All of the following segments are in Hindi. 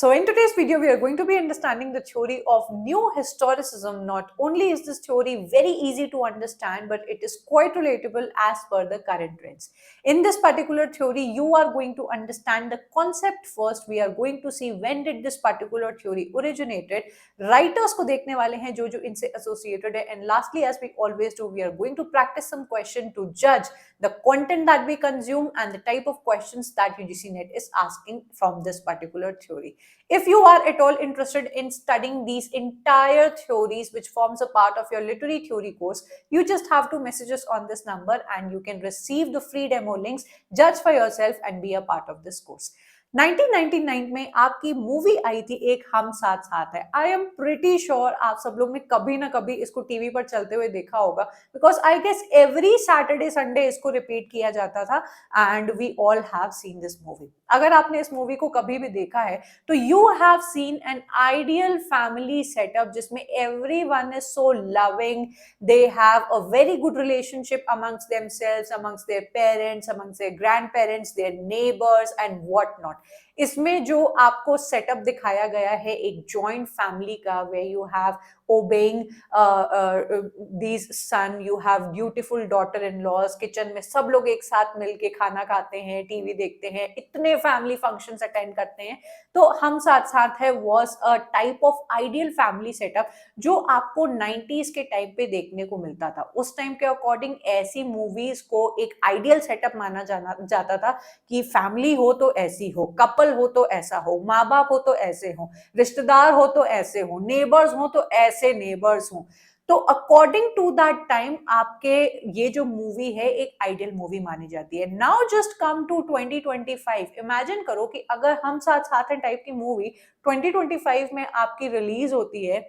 So in today's video, we are going to be understanding the theory of new historicism. Not only is this theory very easy to understand, but it is quite relatable as per the current trends. In this particular theory, you are going to understand the concept first. We are going to see when did this particular theory originated. Writers को देखने वाले हैं जो जो इनसे associated है. And lastly, as we always do, we are going to practice some question to judge the content that we consume and the type of questions that UGC Net is asking from this particular theory. If you are at all interested in studying these entire theories which forms a part of your literary theory course, you just have to message us on this number and you can receive the free demo links, judge for yourself and be a part of this course. 1999 में आपकी मूवी आई थी एक हम साथ साथ है. आई एम प्रिटी श्योर आप सब लोग ने कभी ना कभी इसको टीवी पर चलते हुए देखा होगा, because I guess every Saturday Sunday इसको रिपीट किया जाता था and we all have seen this movie. अगर आपने इस मूवी को कभी भी देखा है तो you have seen an ideal family setup जिसमें everyone is so loving, they have a very good relationship amongst themselves, amongst their parents, amongst their grandparents, their neighbors and what not. इसमें जो आपको सेटअप दिखाया गया है एक जॉइंट फैमिली का, where you have obeying these son, you have beautiful daughter-in-laws, kitchen में सब लोग एक साथ मिलके खाना खाते हैं, टीवी देखते हैं, इतने फैमिली फंक्शंस अटेंड करते हैं. तो हम साथ साथ है was a type of ideal family setup जो आपको 90s के टाइम पे देखने को मिलता था. उस टाइम के अकॉर्डिंग ऐसी मूवीज को एक आइडियल सेटअप माना जाता था कि फैमिली हो तो ऐसी हो, कपल हो तो ऐसा हो, माँ बाप हो तो ऐसे हो, रिश्तेदार हो तो ऐसे हो, नेबर्स हो तो ऐसे नेबर्स हो. तो अकॉर्डिंग टू दैट टाइम आपके ये जो मूवी है एक आइडियल मूवी मानी जाती है. Now just come to 2025. Imagine करो कि अगर हम साथ साथ हैं टाइप की मूवी 2025 में आपकी रिलीज होती है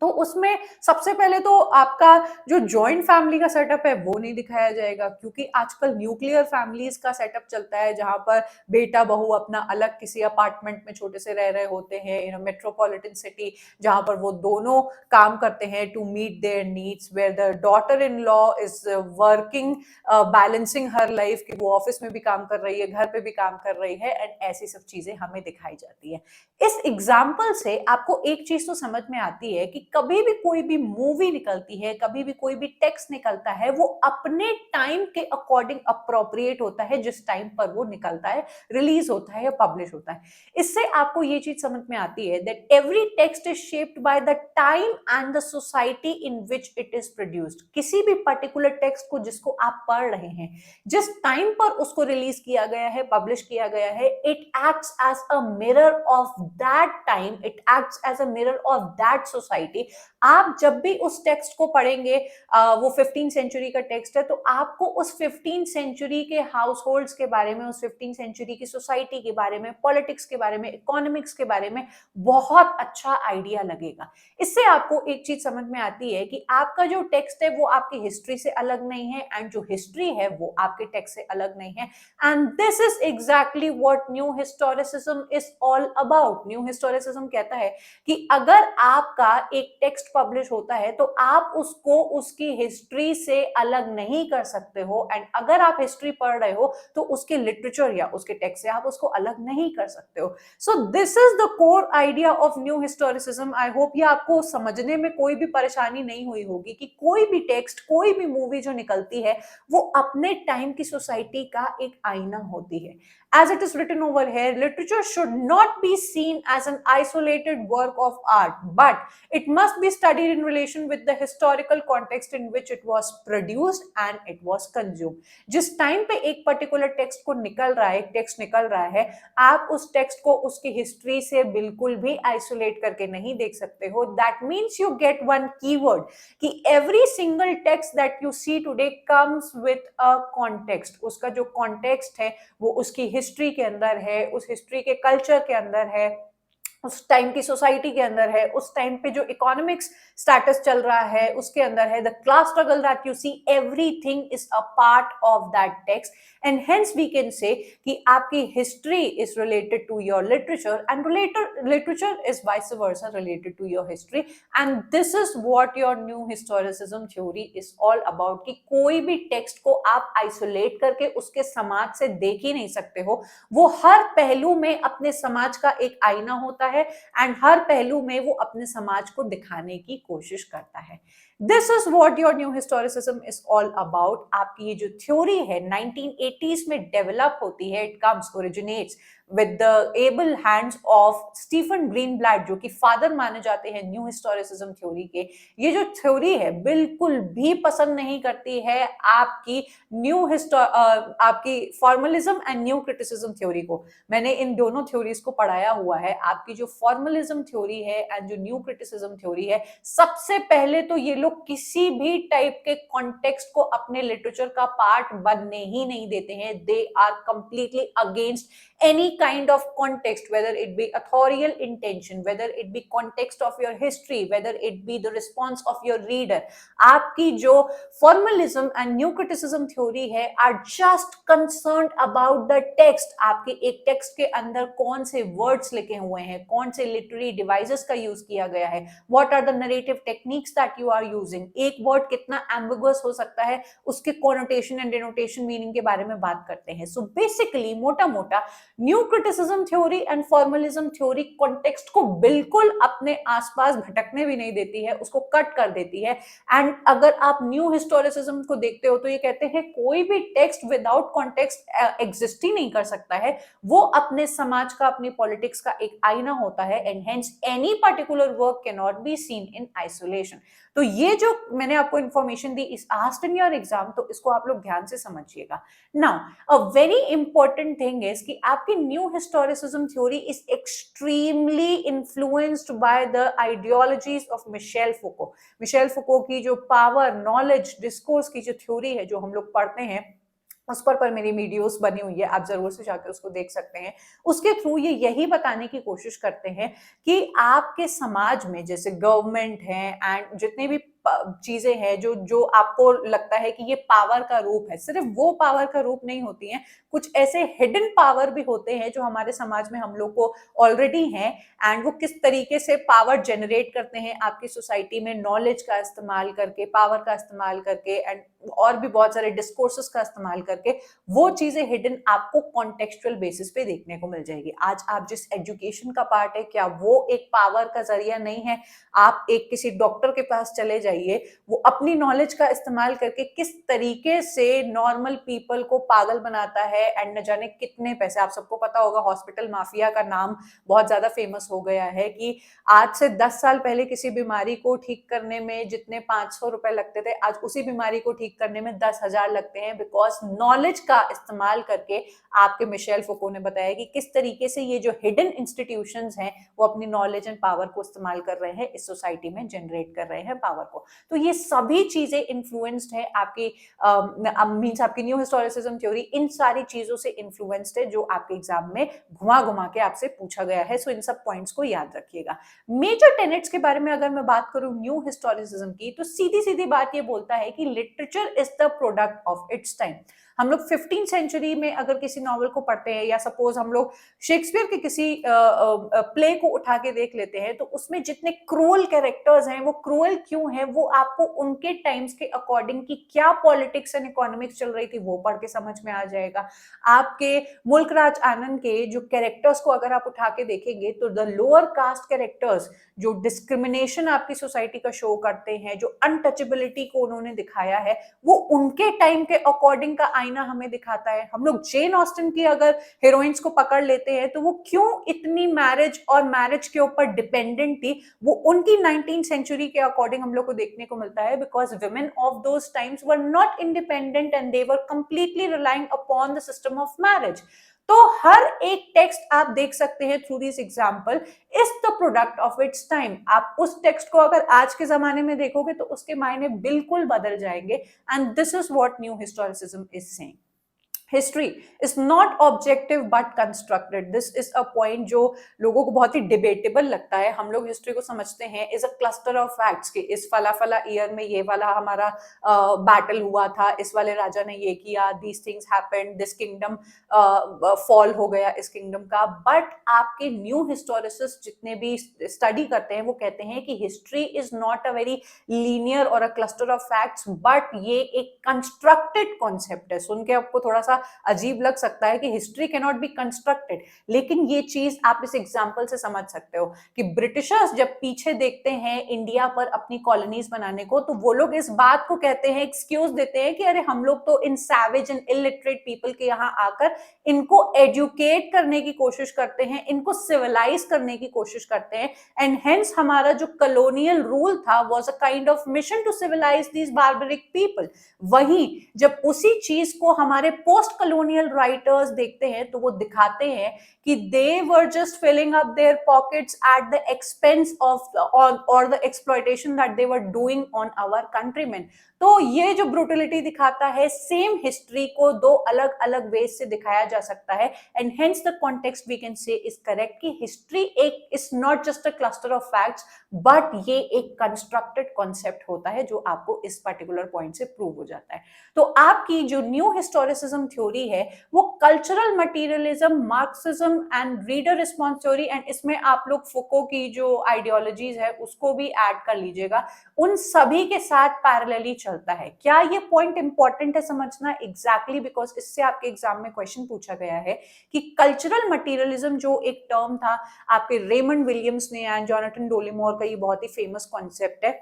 तो उसमें सबसे पहले तो आपका जो जॉइंट फैमिली का सेटअप है वो नहीं दिखाया जाएगा, क्योंकि आजकल न्यूक्लियर फैमिलीज का सेटअप चलता है जहां पर बेटा बहू अपना अलग किसी अपार्टमेंट में छोटे से रह रहे होते हैं इन अ मेट्रोपॉलिटन सिटी, जहां पर वो दोनों काम करते हैं to meet their needs, where the daughter in law is working, balancing her life कि वो ऑफिस में भी काम कर रही है, घर पे भी काम कर रही है, एंड ऐसी सब चीजें हमें दिखाई जाती है. इस एग्जाम्पल से आपको एक चीज तो समझ में आती है कि कभी भी कोई भी मूवी निकलती है, कभी भी कोई भी टेक्स्ट निकलता है, वो अपने टाइम के अकॉर्डिंग अप्रोप्रिएट होता है जिस टाइम पर वो निकलता है, रिलीज होता है या पब्लिश होता है. इससे आपको ये चीज समझ में आती है that every text is shaped by the time and the society in which it is produced. किसी भी पर्टिकुलर टेक्स्ट को जिसको आप पढ़ रहे हैं, जिस टाइम पर उसको रिलीज किया गया है, पब्लिश किया गया है, it acts as a mirror of that time, it acts as a mirror of that society. आप जब भी उस टेक्स्ट को पढ़ेंगे, वो 15th सेंचुरी का टेक्स्ट है, तो आपको उस 15th सेंचुरी के हाउस होल्ड्स के बारे में, उस 15th सेंचुरी की सोसाइटी के बारे में, पॉलिटिक्स के बारे में, इकोनॉमिक्स के बारे में बहुत अच्छा आइडिया लगेगा. इससे आपको एक चीज समझ में आती है कि आपका जो टेक्स्ट है वो आपकी हिस्ट्री से अलग नहीं है एंड जो हिस्ट्री है वो आपके टेक्स्ट से अलग नहीं है. And this is exactly what new historicism is all about. New historicism कहता है कि अगर आपका एक टेक्स्ट पब्लिश होता है तो आप उसको उसकी हिस्ट्री से अलग नहीं कर सकते हो, एंड अगर आप हिस्ट्री पढ़ रहे हो तो उसके लिटरेचर या उसके टेक्स्ट से आप उसको अलग नहीं कर सकते हो. So this is the core idea of new historicism. I hope ये आपको समझने में कोई भी परेशानी नहीं हुई होगी कि कोई भी टेक्स्ट, कोई भी मूवी जो निकलती है वो अपने टाइम की सोसाइटी का एक आईना होती है. As it is written over here, literature should not be seen as an isolated work of art, but it must be studied in relation with the historical context in which it was produced and it was consumed. जिस टाइम पे एक पर्टिकुलर टेक्स्ट को निकल रहा है, एक टेक्स्ट निकल रहा है, आप उस टेक्स्ट को उसकी हिस्ट्री से बिल्कुल भी आइसोलेट करके नहीं देख सकते हो. That means you get one keyword कि every single text that you see today comes with a context. उसका जो कॉन्टेक्स्ट है वो उसकी हिस्ट्री के अंदर है, उस हिस्ट्री के कल्चर के अंदर है, उस टाइम की सोसाइटी के अंदर है, उस टाइम पे जो इकोनॉमिक्स स्टेटस चल रहा है उसके अंदर है, the class struggle that you see, everything is a part of that text, and hence we can say कि आपकी history is related to your literature and literature is vice versa related to your history, and this is what your new historicism theory is all about, कि कोई भी टेक्स्ट को आप आइसोलेट करके उसके समाज से देख ही नहीं सकते हो, वो हर पहलू में अपने समाज का एक आईना होता है एंड हर पहलू में वो अपने समाज को दिखाने की कोशिश करता है। This is what your new historicism is all about. आपकी ये जो थ्योरी है 1980s में डेवलप होती है, it comes originates with the able hands of Stephen Greenblatt, जो कि फादर माने जाते हैं न्यू हिस्टोरिसिज्म थ्योरी के। ये जो थ्योरी है बिल्कुल भी पसंद नहीं करती है आपकी आपकी formalism and new criticism theory को। मैंने इन दोनों थ्योरीज को पढ़ाया हुआ है। आपकी जो फॉर्मलिज्म थ्योरी है एंड जो न्यू क्रिटिसिज्म थ्योरी है, सबसे पहले तो ये लोग किसी भी टाइप के कॉन्टेक्स्ट को अपने लिटरेचर का पार्ट बनने ही नहीं देते हैं। They are completely against any kind of context, whether it be authorial intention, whether it be context of your history, whether it be the response of your reader. आपकी जो formalism and new criticism theory है are just concerned about the text. आपके एक text के अंदर कौन से words लिखे हुए हैं, कौन से literary devices का use किया गया है, what are the narrative techniques that you are using, एक word कितना ambiguous हो सकता है, उसके connotation and denotation meaning के बारे में बात करते हैं। So basically मोटा मोटा new criticism theory and formalism theory context को बिल्कुल अपने आसपास भटकने भी नहीं देती है, उसको कट कर देती है। एंड अगर आप न्यू हिस्टोरिसिज्म को देखते हो तो ये कहते हैं कोई भी टेक्स्ट विदाउट कॉन्टेक्स्ट एग्जिस्ट ही नहीं कर सकता है, वो अपने समाज का, अपनी पॉलिटिक्स का एक आईना होता है, and hence any particular work can not be seen in isolation. तो ये जो मैंने आपको इंफॉर्मेशन दी इस आस्क्ड इन योर एग्जाम, तो इसको आप लोग ध्यान से समझिएगा। Now a very important thing is कि आपकी new historicism theory is extremely influenced by the ideologies of Michel Foucault. Michel Foucault की जो पावर, नॉलेज, डिस्कोर्स की जो थ्योरी है जो हम लोग पढ़ते हैं, उस पर मेरी वीडियोस बनी हुई है, आप जरूर से जाकर उसको देख सकते हैं। उसके थ्रू ये यही बताने की कोशिश करते हैं कि आपके समाज में जैसे गवर्नमेंट है एंड जितने भी चीजें हैं जो जो आपको लगता है कि ये पावर का रूप है, सिर्फ वो पावर का रूप नहीं होती हैं, कुछ ऐसे हिडन पावर भी होते हैं जो हमारे समाज में हम लोग को ऑलरेडी हैं, एंड वो किस तरीके से पावर जनरेट करते हैं आपकी सोसाइटी में, नॉलेज का इस्तेमाल करके, पावर का इस्तेमाल करके एंड और भी बहुत सारे डिस्कोर्सेस का इस्तेमाल करके, वो चीजें हिडन आपको कॉन्टेक्चुअल बेसिस पे देखने को मिल जाएगी। आज आप जिस एजुकेशन का पार्ट है, क्या वो एक पावर का जरिया नहीं है? आप एक किसी डॉक्टर के पास चले जाइए, वो अपनी नॉलेज का इस्तेमाल करके किस तरीके से नॉर्मल पीपल को पागल बनाता है, एंड न जाने कितने पैसे, आप सबको पता होगा हॉस्पिटल माफिया का नाम बहुत ज्यादा फेमस हो गया है कि आज से 10 साल पहले किसी बीमारी को ठीक करने में जितने 500 रुपए लगते थे, आज उसी बीमारी को ठीक करने में 10,000 लगते हैं, बिकॉज नॉलेज का इस्तेमाल करके। आपके मिशेल फुको ने बताया कि किस तरीके से ये जो हिडन इंस्टीट्यूशंस हैं वो अपनी नॉलेज एंड पावर को इस्तेमाल कर रहे हैं, इस सोसाइटी में जनरेट कर रहे हैं पावर को। तो ये सभी चीजें इन्फ्लुएंस्ड है आपकी मींस आपकी न्यू हिस्टोरिसिज्म थ्योरी इन सारी चीजों से इन्फ्लुएंस्ड है जो आपके एग्जाम में घुमा घुमा के आपसे पूछा गया है। सो इन सब पॉइंट्स को याद रखिएगा। मेजर टेनेट्स के बारे में अगर मैं बात करूं न्यू हिस्टोरिसिज्म की, तो सीधी सीधी बात ये बोलता है कि literature is the product of its time. हम लोग 15th सेंचुरी में अगर किसी नॉवल को पढ़ते हैं, या सपोज हम लोग शेक्सपियर के किसी प्ले को उठा के देख लेते हैं, तो उसमें जितने क्रूअल कैरेक्टर्स हैं, वो क्रूअल क्यों हैं, वो आपको उनके टाइम्स के अकॉर्डिंग की क्या पॉलिटिक्स एंड इकोनॉमिक्स चल रही थी वो पढ़ के समझ में आ जाएगा। आपके मुल्कराज आनंद के जो कैरेक्टर्स को अगर आप उठा के देखेंगे, तो द लोअर कास्ट कैरेक्टर्स जो डिस्क्रिमिनेशन आपकी सोसाइटी का शो करते हैं, जो अनटचेबिलिटी को उन्होंने दिखाया है, वो उनके टाइम के अकॉर्डिंग का आईना हमें दिखाता है। हम लोग जेन ऑस्टन की अगर हीरोइंस को पकड़ लेते हैं, तो वो क्यों इतनी मैरिज और मैरिज के ऊपर डिपेंडेंट थी, वो उनकी 19th सेंचुरी के अकॉर्डिंग हम लोग को देखने को मिलता है, because women of those times were not independent and they were completely relying upon the system of marriage. तो हर एक टेक्स्ट आप देख सकते हैं through this example is the product of its time. आप उस टेक्स्ट को अगर आज के जमाने में देखोगे तो उसके मायने बिल्कुल बदल जाएंगे, and this is what new historicism is saying. History is not objective but constructed. This is a point जो लोगों को बहुत ही डिबेटेबल लगता है। हम लोग हिस्ट्री को समझते हैं is a cluster of facts कि इस फला फला ईयर में ये वाला हमारा बैटल हुआ था, इस वाले राजा ने ये किया, these things happened, this kingdom fall हो गया इस किंगडम का। बट आपके न्यू हिस्टोरिसिस्ट जितने भी स्टडी करते हैं वो कहते हैं कि history is not a very linear or a cluster of facts, but ये एक कंस्ट्रक्टेड कॉन्सेप्ट है। सुन के आपको थोड़ा सा अजीब लग सकता है कि history can not be constructed, लेकिन ये चीज आप इस एग्जाम्पल से समझ सकते हो कि ब्रिटिशर्स जब पीछे देखते हैं इंडिया पर अपनी कॉलोनीज बनाने को, तो वो लोग इस बात को कहते हैं, एक्सक्यूज देते हैं कि अरे हम लोग तो इन सैवेज एंड इलिटरेट पीपल के यहाँ आकर इनको एजुकेट करने की कोशिश करते हैं, इनको सिविलाइज करने की कोशिश करते हैं, एंड हेंस हमारा जो कॉलोनियल रूल था was a kind of mission to civilise these barbaric people. वहीं जब उसी चीज को हमारे पोस्ट कॉलोनियल राइटर्स देखते हैं तो वो दिखाते हैं कि they were just filling up their pockets at the expense of or the exploitation that they were doing on our countrymen। तो ये जो ब्रूटलिटी दिखाता है, सेम हिस्ट्री को दो अलग अलग वेज से दिखाया जा सकता है, and hence the context we can say is correct कि हिस्ट्री एक is not just a cluster of facts, but ये एक कंस्ट्रक्टेड कॉन्सेप्ट होता है जो आपको इस पर्टिकुलर पॉइंट से प्रूव हो जाता है। तो आपकी जो न्यू हिस्टोरिसिज्म थ्योरी है वो cultural materialism, Marxism and reader response theory, and इसमें आप लोग फुको की जो आइडियोलॉजीज है उसको भी ऐड कर लीजिएगा, उन सभी के साथ पैरेलली चलता है। क्या ये पॉइंट इंपॉर्टेंट है समझना? एग्जैक्टली, बिकॉज इससे आपके एग्जाम में क्वेश्चन पूछा गया है कि कल्चरल मटीरियलिज्म जो एक टर्म था आपके रेमंड विलियम्स ने एंड जॉनथन डोलेमोर का, ये बहुत ही फेमस कॉन्सेप्ट है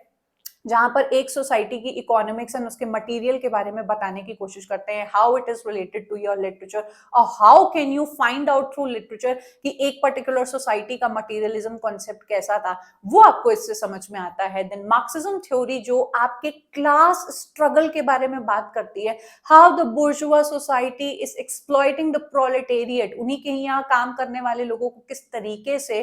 जहां पर एक सोसाइटी की इकोनॉमिक्स एंड उसके मटेरियल के बारे में बताने की कोशिश करते हैं, how it is related to your literature और how can you find out through literature कि एक पर्टिकुलर सोसाइटी का मटेरियलिज्म कॉन्सेप्ट कैसा था, वो आपको इससे समझ में आता है। देन मार्क्सिज्म थ्योरी जो आपके क्लास स्ट्रगल के बारे में बात करती है, how the बुर्जुआ society is exploiting the proletariat, उन्हीं के यहाँ काम करने वाले लोगों को किस तरीके से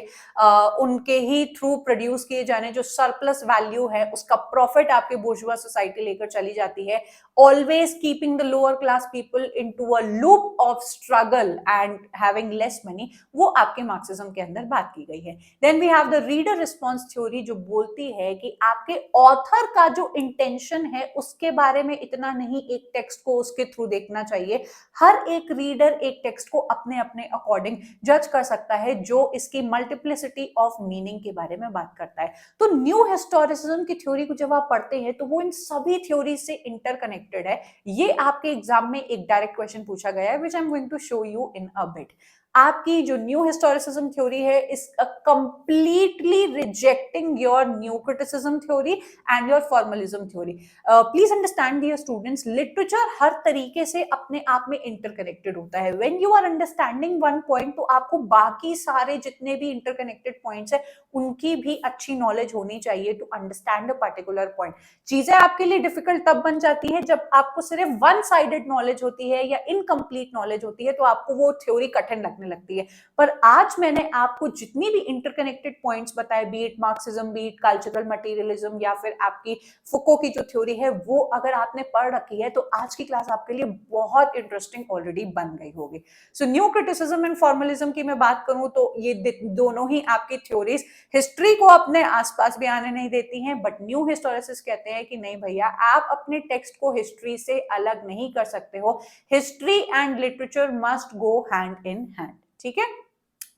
उनके ही थ्रू प्रोड्यूस किए जाने जो सरप्लस वैल्यू है उसका प्रॉफिट आपके बुर्जुआ सोसाइटी लेकर चली जाती है, always keeping the lower class people into a loop of struggle and having less money, वो आपके मार्क्सिज्म के अंदर बात की गई है। Then we have the reader response theory जो बोलती है कि आपके ऑथर का जो इंटेंशन है उसके बारे में इतना नहीं एक टेक्स्ट को उसके थ्रू देखना चाहिए, हर एक रीडर एक टेक्स्ट को अपने अपने अकॉर्डिंग जज कर सकता है जो इसकी मल्टीप्लिसिटी ऑफ मीनिंग के बारे में बात करता है। तो न्यू हिस्टोरिसिज्म की थ्योरी को जब आप पढ़ते हैं तो वो इन सभी थ्योरी से इंटरकनेक्टेड है। ये आपके एग्जाम में एक डायरेक्ट क्वेश्चन पूछा गया है, which I am going to show you in a bit. आपकी जो न्यू हिस्टोरिसिज्म थ्योरी है is completely rejecting your new criticism theory and your formalism theory. Please understand dear students, literature हर तरीके से अपने आप में इंटरकनेक्टेड होता है। When you are understanding one point तो आपको बाकी सारे जितने भी इंटरकनेक्टेड पॉइंट्स है उनकी भी अच्छी नॉलेज होनी चाहिए to understand a particular point. चीजें आपके लिए डिफिकल्ट तब बन जाती है जब आपको सिर्फ वन साइडेड नॉलेज होती है या इनकम्प्लीट नॉलेज होती है, तो आपको वो थ्योरी कठिन लगने लगती है। पर आज मैंने आपको जितनी भी इंटरकनेक्टेड पॉइंट्स बताए, be it Marxism, be it cultural materialism या फिर आपकी फुको की जो थ्योरी है, वो अगर आपने पढ़ रखी है तो आज की क्लास आपके लिए बहुत इंटरेस्टिंग ऑलरेडी बन गई होगी। So new criticism and formalism की मैं बात करूं तो ये दोनों ही आपकी थ्योरीज हिस्ट्री को अपने आसपास भी आने नहीं देती हैं, बट न्यू हिस्टोरिसिस्ट कहते हैं कि नहीं भैया, आप अपने टेक्स्ट को हिस्ट्री से अलग नहीं कर सकते हो, history and literature must go hand in hand. ठीक है,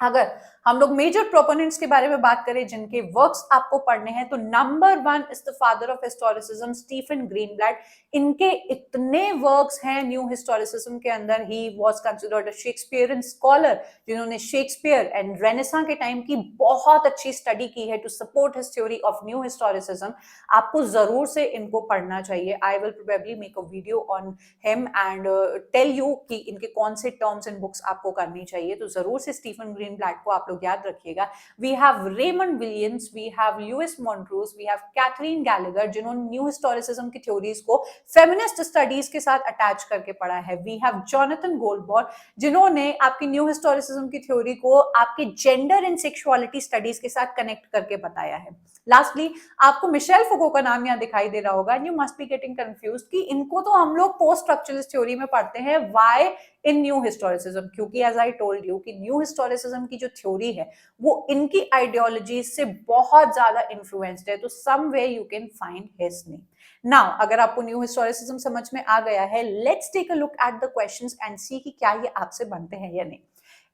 अगर हम लोग मेजर प्रोपोनेंट्स के बारे में बात करें जिनके वर्क्स आपको पढ़ने हैं, तो number 1 is the father of historicism, Stephen Greenblatt. इनके इतने वर्क्स हैं न्यू हिस्टोरिसिज्म के अंदर। He was considered a Shakespearean scholar, जिन्होंने शेक्सपियर एंड रेनेसां के टाइम की बहुत अच्छी स्टडी की है to support his theory of new historicism. आपको जरूर से इनको पढ़ना चाहिए। I will probably make a video on him and tell you कि इनके कौन से टर्म्स एंड बुक्स आपको करनी चाहिए, तो जरूर से स्टीफन ग्रीनब्लैट को आप लोग याद रखिएगा। We have Raymond Williams, we have Louis Montrose, we have Catherine Gallagher, जिन्होंने न्यू हिस्टोरिसिज्म की थ्योरीज को फेमिनिस्ट स्टडीज के साथ अटैच करके पढ़ा है। वी हैव जॉनथन गोल्डबॉर्न, जिन्होंने आपकी न्यू हिस्टोरिसिज्म की थ्योरी को आपके जेंडर एंड सेक्सुअलिटी स्टडीज के साथ कनेक्ट करके बताया है। लास्टली आपको मिशेल फुको का नाम यहाँ दिखाई दे रहा होगा, and you must be getting confused कि इनको तो हम लोग पोस्ट स्ट्रक्चरलिस्ट थ्योरी में पढ़ते हैं, व्हाई इन न्यू हिस्टोरिसिज्म, क्योंकि एज आई टोल्ड यू कि न्यू हिस्टोरिसिज्म की जो थ्योरी है वो इनकी आइडियोलॉजी से बहुत ज्यादा इन्फ्लुएंस्ड है, तो somewhere you can find his name. Now अगर आपको न्यू हिस्टोरिसिज्म समझ में आ गया है, let's take a look at the questions and see कि क्या ये आपसे बनते हैं या नहीं।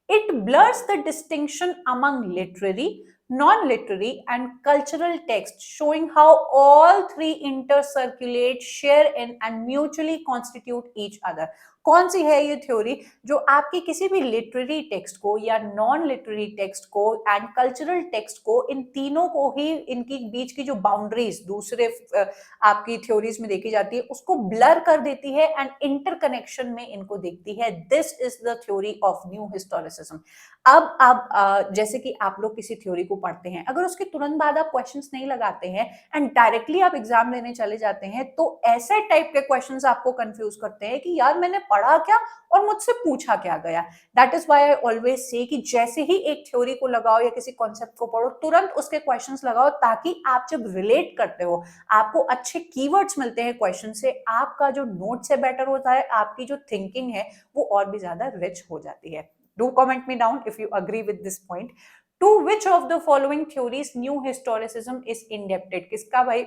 It blurs the distinction among literary, non-literary, and cultural texts, showing how all three intercirculate, share in, and mutually constitute each other. कौन सी है ये थ्योरी जो आपकी किसी भी लिटरेरी टेक्स्ट को या नॉन लिटरेरी टेक्स्ट को एंड कल्चरल टेक्स्ट को, इन तीनों को ही, इनकी बीच की जो बाउंड्रीज दूसरे आपकी थ्योरीज में देखी जाती है उसको ब्लर कर देती है एंड इंटरकनेक्शन में इनको देखती है। This is the theory of new historicism. अब आप जैसे कि आप लोग किसी थ्योरी को पढ़ते हैं, अगर उसके तुरंत बाद आप क्वेश्चंस नहीं लगाते हैं एंड डायरेक्टली आप एग्जाम देने चले जाते हैं, तो ऐसे टाइप के क्वेश्चंस आपको कंफ्यूज करते हैं कि यार मैंने पढ़ा क्या और मुझसे पूछा क्या गया। That is why I always say कि जैसे ही एक थ्योरी को लगाओ या किसी कॉन्सेप्ट को पढ़ो, तुरंत उसके क्वेश्चंस लगाओ, ताकि आप जब रिलेट करते हो आपको अच्छे कीवर्ड्स मिलते हैं क्वेश्चन से, आपका जो नोट्स है बेटर होता है, आपकी जो थिंकिंग है वो और भी ज्यादा रिच हो जाती है। Do comment me down if you agree with this point. To which of the following theories new historicism is indebted? किसका भाई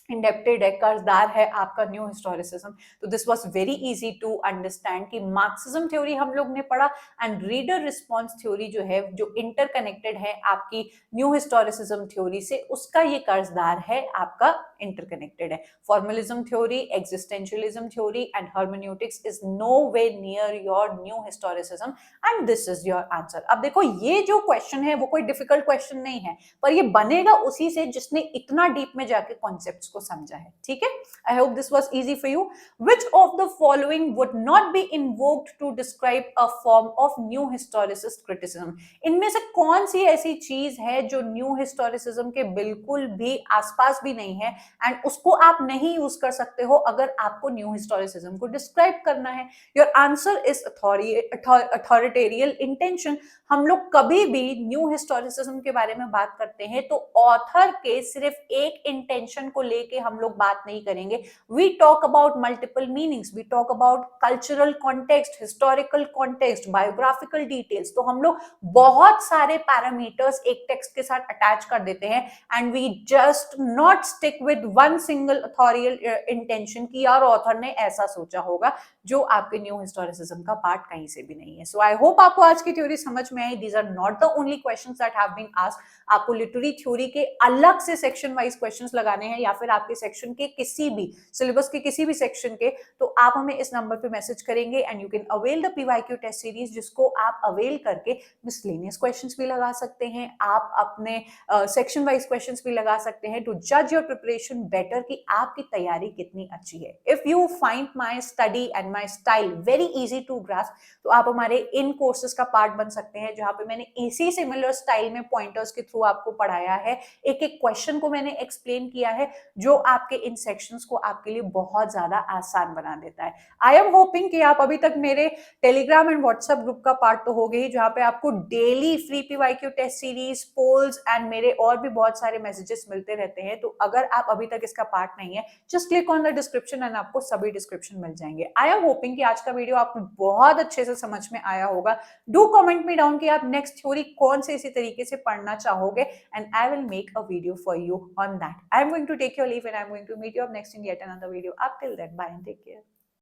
इंडेप्टेड है, कर्जदार है आपका न्यू हिस्टोरिसिज्म? तो this was very easy to understand कि मार्क्सिज्म थ्योरी हम लोग ने पढ़ा एंड रीडर रिस्पॉन्स थ्योरी जो है, जो इंटरकनेक्टेड है आपकी न्यू हिस्टोरिसिज्म थ्योरी से, उसका ये कर्जदार है, आपका इंटरकनेक्टेड है। Formalism theory, existentialism theory and hermeneutics is no way near your new historicism and this is your answer. अब देखो ये जो क्वेश्चन है वो कोई डिफिकल्ट क्वेश्चन नहीं है, पर ये बनेगा उसी से जिसने इतना डीप में जाके कॉन्सेप्ट्स को समझा है। ठीक है, I hope this was easy for you. Which of the following would not be invoked to describe a form of new historicist criticism? इनमें से कौन सी ऐसी चीज है जो न्यू हिस्टोरिसिज्म के बिल्कुल भी आसपास भी नहीं है एंड उसको आप नहीं यूज कर सकते हो अगर आपको न्यू हिस्टोरिसिज्म को डिस्क्राइब करना है? Your answer is authorial intention. हम लोग कभी भी न्यू हिस्टोरिसिज्म के बारे में बात करते हैं तो ऑथर के सिर्फ एक इंटेंशन को लेके हम लोग बात नहीं करेंगे। We talk about multiple meanings, we talk about cultural context, historical context, biographical details. तो हम लोग बहुत सारे पैरामीटर्स एक टेक्स्ट के साथ अटैच कर देते हैं and we just not stick with one single authorial intention कि यार ऑथर ने ऐसा सोचा होगा, जो आपके न्यू हिस्टोरिसिज्म का पार्ट कहीं से भी नहीं है। सो आई होप आपको आज की थ्योरी समझ में आई। These are not the only questions that have been asked. आपको लिटरेरी थ्योरी के अलग से सेक्शन वाइज क्वेश्चंस लगाने हैं या फिर आपके सेक्शन के किसी भी सिलेबस के किसी भी सेक्शन के, तो आप हमें इस नंबर पे मैसेज करेंगे and you can avail the PYQ test series, जिसको आप अवेल करके मिसलेनियस क्वेश्चंस भी लगा सकते हैं, आप अपने सेक्शन वाइज क्वेश्चंस भी लगा सकते हैं टू जज योर प्रिपरेशन बेटर कि आपकी तैयारी कितनी अच्छी है। If you find my study and my style very easy to grasp, तो आप हमारे इन कोर्सेज का पार्ट बन सकते हैं, जहां पे मैंने इसी सिमिलर स्टाइल में पॉइंटर्स के थ्रू आपको पढ़ाया है, एक एक क्वेश्चन को मैंने एक्सप्लेन किया है, जो आपके इन सेक्शंस को आपके लिए बहुत ज्यादा आसान बना देता है। आई एम होपिंग कि आप अभी तक मेरे टेलीग्राम एंड व्हाट्सएप ग्रुप का पार्ट तो हो गई, जहां पे आपको daily free PYQ test series, polls and मेरे और भी बहुत सारे मैसेजेस मिलते रहते हैं। तो अगर आप अभी तक इसका पार्ट नहीं है, just click on the description and आपको सभी डिस्क्रिप्शन मिल जाएंगे। आई एम होपिंग कि आज का वीडियो आपको बहुत अच्छे से समझ में आया होगा। डू कमेंट मी डाउन कि आप नेक्स्ट थ्योरी कौन से इसी तरीके से पढ़ना चाहोगे and I will make a video for you on that. I am going to take your leave and I am going to meet you up next in yet another video. Up till then, bye and take care.